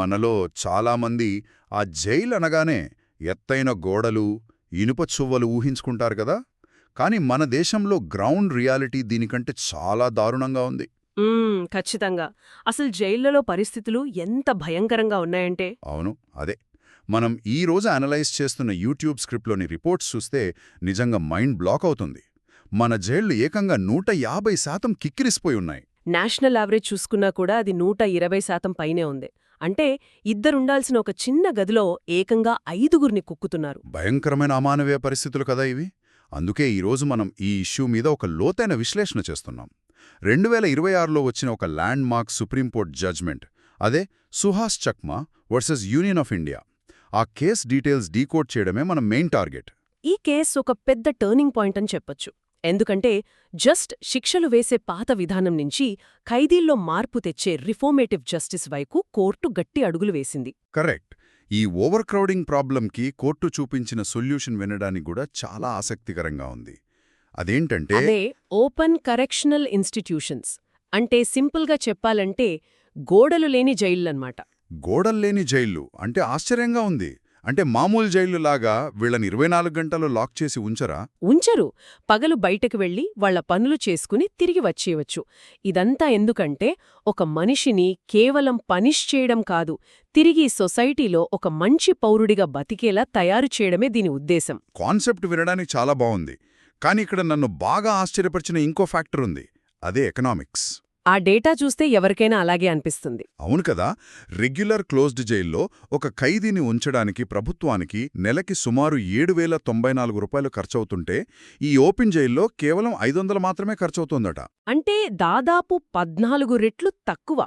మనలో చాలామంది ఆ జైలు అనగానే ఎత్తైన గోడలు, ఇనుప చువ్వలు ఊహించుకుంటారు కదా. కానీ మన దేశంలో గ్రౌండ్ రియాలిటీ దీనికంటే చాలా దారుణంగా ఉంది. ఖచ్చితంగా. అసలు జైళ్లలో పరిస్థితులు ఎంత భయంకరంగా ఉన్నాయంటే. అవును, అదే మనం ఈ రోజు అనలైజ్ చేస్తున్న యూట్యూబ్ స్క్రిప్ట్లోని రిపోర్ట్స్ చూస్తే నిజంగా మైండ్ బ్లాక్ అవుతుంది. మన జైళ్లు ఏకంగా 150% కిక్కిరిసిపోయి ఉన్నాయి. నేషనల్ యావరేజ్ చూసుకున్నా కూడా అది 120% పైనే ఉంది. అంటే ఇద్దరుండాల్సిన ఒక చిన్న గదిలో ఏకంగా 5గురిని కుక్కుతున్నారు. భయంకరమైన అమానవీయ పరిస్థితులు కదా ఇవి. అందుకే ఈరోజు మనం ఈ ఇష్యూ మీద ఒక లోతైన విశ్లేషణ చేస్తున్నాం. 2026లో వచ్చిన ఒక ల్యాండ్ మార్క్ సుప్రీంకోర్టు జడ్జ్మెంట్, అదే Suhas Chakma versus union of India. ఆ కేస్ డీటెయిల్స్ డీకోడ్ చేయడమే మన మెయిన్ టార్గెట్. ఈ కేసు ఒక పెద్ద టర్నింగ్ పాయింట్ అని చెప్పొచ్చు. ఎందుకంటే జస్ట్ శిక్షలు వేసే పాత విధానం నుంచి ఖైదీల్లో మార్పు తెచ్చే రిఫార్మేటివ్ జస్టిస్ వైపు కోర్టు గట్టి అడుగులు వేసింది. కరెక్ట్. ఈ ఓవర్ క్రౌడింగ్ ప్రాబ్లంకి కోర్టు చూపించిన సొల్యూషన్ వినడానికి కూడా చాలా ఆసక్తికరంగా ఉంది. అదేంటంటే అదే ఓపెన్ కరెక్షనల్ ఇన్స్టిట్యూషన్స్. అంటే సింపుల్గా చెప్పాలంటే గోడలు లేని జైళ్లన్నమాట. గోడల్లేని జైళ్లు అంటే ఆశ్చర్యంగా ఉంది. అంటే మామూలు జైళ్లులాగా వీళ్ళని 24 గంటలు లాక్ చేసి ఉంచరా? ఉంచరు. పగలు బయటకు వెళ్లి వాళ్ల పనులు చేసుకుని తిరిగి వచ్చేయవచ్చు. ఇదంతా ఎందుకంటే ఒక మనిషిని కేవలం పనిష్ చేయడం కాదు, తిరిగి సొసైటీలో ఒక మంచి పౌరుడిగా బతికేలా తయారు చేయడమే దీని ఉద్దేశం. కాన్సెప్ట్ వినడానికి చాలా బాగుంది. కానీ ఇక్కడ నన్ను బాగా ఆశ్చర్యపరిచిన ఇంకో ఫ్యాక్టర్ ఉంది. అదే ఎకనామిక్స్. ఆ డేటా చూస్తే ఎవరికైనా అలాగే అనిపిస్తుంది. అవును కదా. రెగ్యులర్ క్లోజ్డ్ జైల్లో ఒక ఖైదీని ఉంచడానికి ప్రభుత్వానికి నెలకి సుమారు 7,094 రూపాయలు ఖర్చవుతుంటే ఈ ఓపెన్ జైల్లో కేవలం 500 మాత్రమే ఖర్చవుతోందట. అంటే దాదాపు 14 రెట్లు తక్కువ.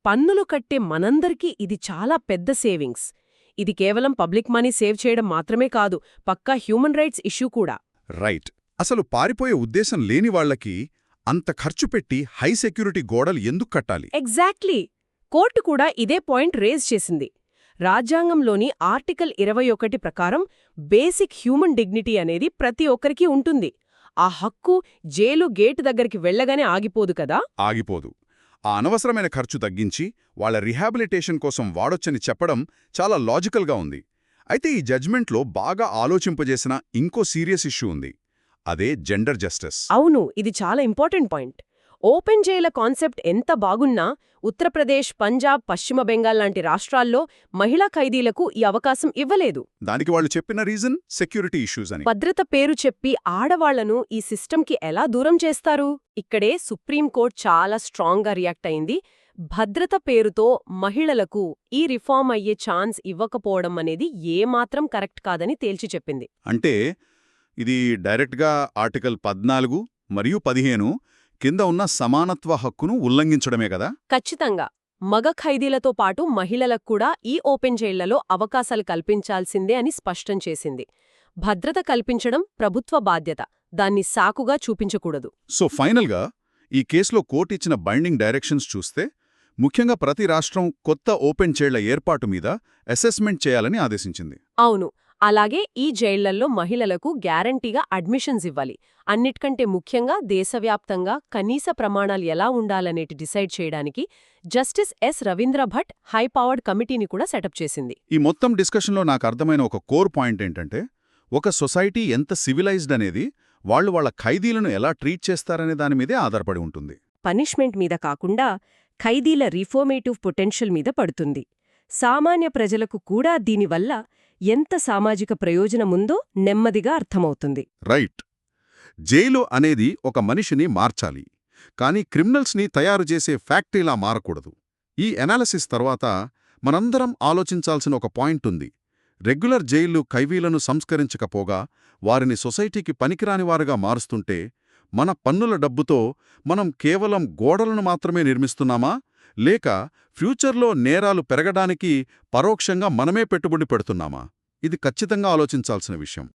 పన్నులు కట్టే మనందరికీ ఇది చాలా పెద్ద సేవింగ్స్. ఇది కేవలం పబ్లిక్ మనీ సేవ్ చేయడం మాత్రమే కాదు, పక్కా హ్యూమన్ రైట్స్ ఇష్యూ కూడా. రైట్. అసలు పారిపోయే ఉద్దేశం లేని వాళ్లకి అంత ఖర్చు పెట్టి హై సెక్యూరిటీ గోడలు ఎందుకు కట్టాలి? ఎగ్జాక్ట్లీ. కోర్టు కూడా ఇదే పాయింట్ రేజ్ చేసింది. రాజ్యాంగంలోని ఆర్టికల్ 21 ప్రకారం బేసిక్ హ్యూమన్ డిగ్నిటీ అనేది ప్రతి ఒక్కరికీ ఉంటుంది. ఆ హక్కు జైలు గేటు దగ్గరికి వెళ్లగానే ఆగిపోదు కదా. ఆగిపోదు. ఆ అనవసరమైన ఖర్చు తగ్గించి వాళ్ల రిహాబిలిటేషన్ కోసం వాడొచ్చని చెప్పడం చాలా లాజికల్గా ఉంది. అయితే ఈ జడ్జ్మెంట్లో బాగా ఆలోచింపజేసిన ఇంకో సీరియస్ ఇష్యూ ఉంది. అదే జెండర్ జస్టిస్. అవును, ఇది చాలా ఇంపార్టెంట్ పాయింట్. ఓపెన్ జైల కాన్సెప్ట్ ఎంత బాగున్నా ఉత్తరప్రదేశ్, పంజాబ్, పశ్చిమ బెంగాల్ లాంటి రాష్ట్రాల్లో మహిళా ఖైదీలకు ఈ అవకాశం ఇవ్వలేదు. దానికి వాళ్ళు చెప్పిన రీజన్ సెక్యూరిటీ ఇష్యూస్ అని. భద్రత పేరు చెప్పి ఆడవాళ్లను ఈ సిస్టంకి ఎలా దూరం చేస్తారు? ఇక్కడే సుప్రీంకోర్టు చాలా స్ట్రాంగ్గా రియాక్ట్ అయింది. భద్రత పేరుతో మహిళలకు ఈ రిఫార్మ్ అయ్యే ఛాన్స్ ఇవ్వకపోవడం అనేది ఏమాత్రం కరెక్ట్ కాదని తేల్చి చెప్పింది. అంటే ఇది డైరెక్ట్గా ఆర్టికల్ 14 మరియు 15 కింద ఉన్న సమానత్వ హక్కును ఉల్లంఘించడమే కదా? ఖచ్చితంగా. మగ ఖైదీలతో పాటు మహిళలకు కూడా ఈ ఓపెన్ జైళ్లలో అవకాశాలు కల్పించాల్సిందే అని స్పష్టం చేసింది. భద్రత కల్పించడం ప్రభుత్వ బాధ్యత, దాన్ని సాకుగా చూపించకూడదు. సో ఫైనల్గా ఈ కేసులో కోర్టు ఇచ్చిన బైండింగ్ డైరెక్షన్స్ చూస్తే ముఖ్యంగా ప్రతి రాష్ట్రం కొత్త ఓపెన్ జైళ్ల ఏర్పాటు మీద అసెస్మెంట్ చేయాలని ఆదేశించింది. అవును. అలాగే ఈ జైళ్లల్లో మహిళలకు గ్యారంటీగా అడ్మిషన్స్ ఇవ్వాలి. అన్నిటికంటే ముఖ్యంగా దేశవ్యాప్తంగా కనీస ప్రమాణాలు ఎలా ఉండాలనేటి డిసైడ్ చేయడానికి justice S Ravindra Bhat high powered కమిటీని కూడా సెటప్ చేసింది. ఈ మొత్తం డిస్కషన్లో నాకు అర్థమైన ఒక కోర్ పాయింట్ ఏంటంటే, ఒక సొసైటీ ఎంత సివిలైజ్డ్ అనేది వాళ్ళ ఖైదీలను ఎలా ట్రీట్ చేస్తారనే దానిమీదే ఆధారపడి ఉంటుంది. పనిష్మెంట్ మీద కాకుండా ఖైదీల రిఫార్మేటివ్ పొటెన్షియల్ మీద పడుతుంది. సామాన్య ప్రజలకు కూడా దీనివల్ల ఎంత సామాజిక ప్రయోజనముందో నెమ్మదిగా అర్థమవుతుంది. రైట్. జైలు అనేది ఒక మనిషిని మార్చాలి, కానీ క్రిమినల్స్ని తయారు చేసే ఫ్యాక్టరీలా మారకూడదు. ఈ ఎనాలిసిస్ తర్వాత మనందరం ఆలోచించాల్సిన ఒక పాయింట్ ఉంది. రెగ్యులర్ జైళ్లు ఖైదీలను సంస్కరించకపోగా వారిని సొసైటీకి పనికిరానివారుగా మారుస్తుంటే మన పన్నుల డబ్బుతో మనం కేవలం గోడలను మాత్రమే నిర్మిస్తున్నామా, లేక ఫ్యూచర్లో నేరాలు పెరగడానికి పరోక్షంగా మనమే పెట్టుబడి పెడుతున్నామా? ఇది ఖచ్చితంగా ఆలోచించాల్సిన విషయం.